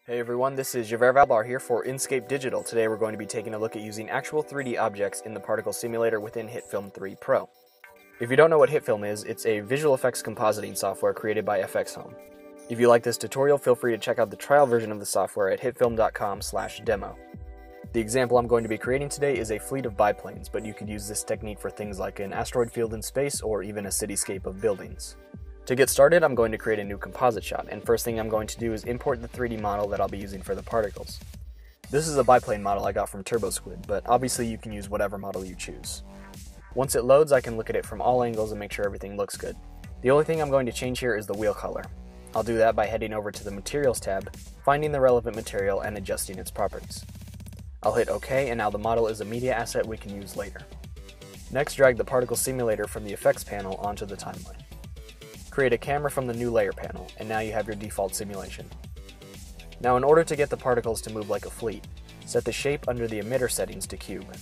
Hey everyone, this is Javert Valbarr here for Inkscape Digital. Today we're going to be taking a look at using actual 3D objects in the particle simulator within Hitfilm 3 Pro. If you don't know what Hitfilm is, it's a visual effects compositing software created by FX Home. If you like this tutorial, feel free to check out the trial version of the software at hitfilm.com/demo. The example I'm going to be creating today is a fleet of biplanes, but you could use this technique for things like an asteroid field in space or even a cityscape of buildings. To get started, I'm going to create a new composite shot, and first thing I'm going to do is import the 3D model that I'll be using for the particles. This is a biplane model I got from TurboSquid, but obviously you can use whatever model you choose. Once it loads, I can look at it from all angles and make sure everything looks good. The only thing I'm going to change here is the wheel color. I'll do that by heading over to the Materials tab, finding the relevant material, and adjusting its properties. I'll hit OK, and now the model is a media asset we can use later. Next, drag the particle simulator from the effects panel onto the timeline. Create a camera from the new layer panel, and now you have your default simulation. Now, in order to get the particles to move like a fleet, set the shape under the emitter settings to cube.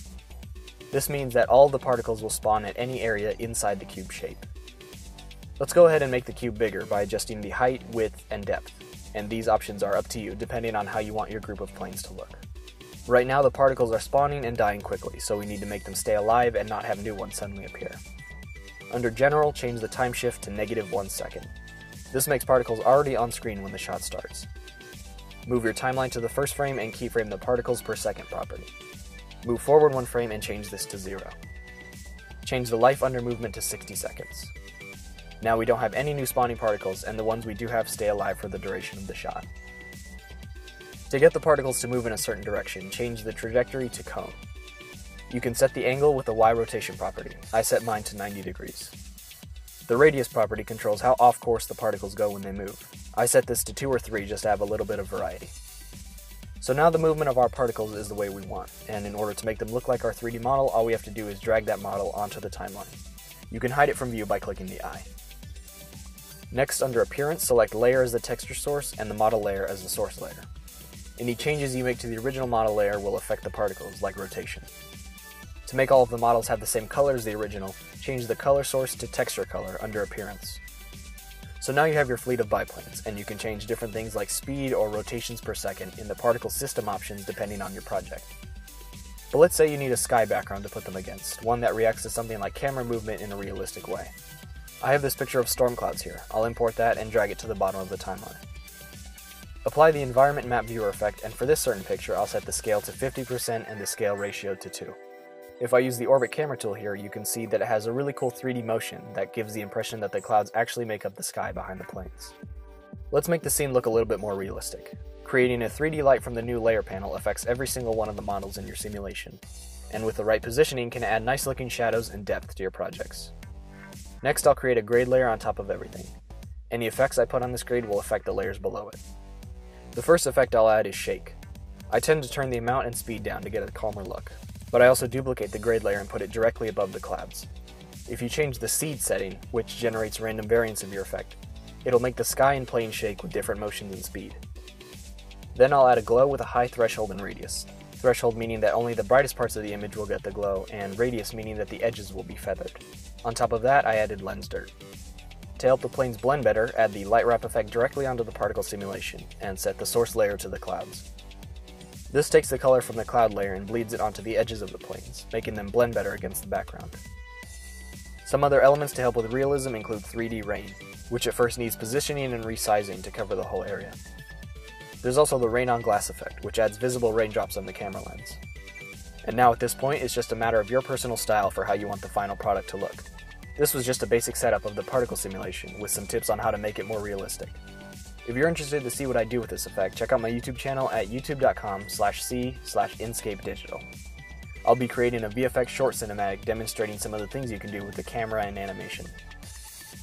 This means that all the particles will spawn at any area inside the cube shape. Let's go ahead and make the cube bigger by adjusting the height, width, and depth, and these options are up to you depending on how you want your group of planes to look. Right now the particles are spawning and dying quickly, so we need to make them stay alive and not have new ones suddenly appear. Under General, change the time shift to -1 second. This makes particles already on screen when the shot starts. Move your timeline to the first frame and keyframe the particles per second property. Move forward 1 frame and change this to 0. Change the life under movement to 60 seconds. Now we don't have any new spawning particles, and the ones we do have stay alive for the duration of the shot. To get the particles to move in a certain direction, change the trajectory to cone. You can set the angle with the Y rotation property. I set mine to 90 degrees. The radius property controls how off course the particles go when they move. I set this to 2 or 3 just to have a little bit of variety. So now the movement of our particles is the way we want, and in order to make them look like our 3D model, all we have to do is drag that model onto the timeline. You can hide it from view by clicking the eye. Next, under Appearance, select Layer as the texture source and the model layer as the source layer. Any changes you make to the original model layer will affect the particles, like rotation. To make all of the models have the same color as the original, change the color source to texture color under Appearance. So now you have your fleet of biplanes, and you can change different things like speed or rotations per second in the particle system options depending on your project. But let's say you need a sky background to put them against, one that reacts to something like camera movement in a realistic way. I have this picture of storm clouds here. I'll import that and drag it to the bottom of the timeline. Apply the Environment Map Viewer effect, and for this certain picture I'll set the scale to 50% and the scale ratio to 2. If I use the Orbit Camera tool here, you can see that it has a really cool 3D motion that gives the impression that the clouds actually make up the sky behind the planes. Let's make the scene look a little bit more realistic. Creating a 3D light from the new layer panel affects every single one of the models in your simulation, and with the right positioning can add nice looking shadows and depth to your projects. Next, I'll create a grade layer on top of everything. Any effects I put on this grade will affect the layers below it. The first effect I'll add is Shake. I tend to turn the amount and speed down to get a calmer look, but I also duplicate the grade layer and put it directly above the clouds. If you change the seed setting, which generates random variants of your effect, it'll make the sky and plane shake with different motions and speed. Then I'll add a glow with a high threshold and radius. Threshold meaning that only the brightest parts of the image will get the glow, and radius meaning that the edges will be feathered. On top of that, I added lens dirt. To help the planes blend better, add the light wrap effect directly onto the particle simulation, and set the source layer to the clouds. This takes the color from the cloud layer and bleeds it onto the edges of the planes, making them blend better against the background. Some other elements to help with realism include 3D rain, which at first needs positioning and resizing to cover the whole area. There's also the rain on glass effect, which adds visible raindrops on the camera lens. And now at this point, it's just a matter of your personal style for how you want the final product to look. This was just a basic setup of the particle simulation, with some tips on how to make it more realistic. If you're interested to see what I do with this effect, check out my YouTube channel at youtube.com/c/Inkscape Digital. I'll be creating a VFX short cinematic demonstrating some of the things you can do with the camera and animation.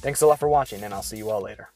Thanks a lot for watching, and I'll see you all later.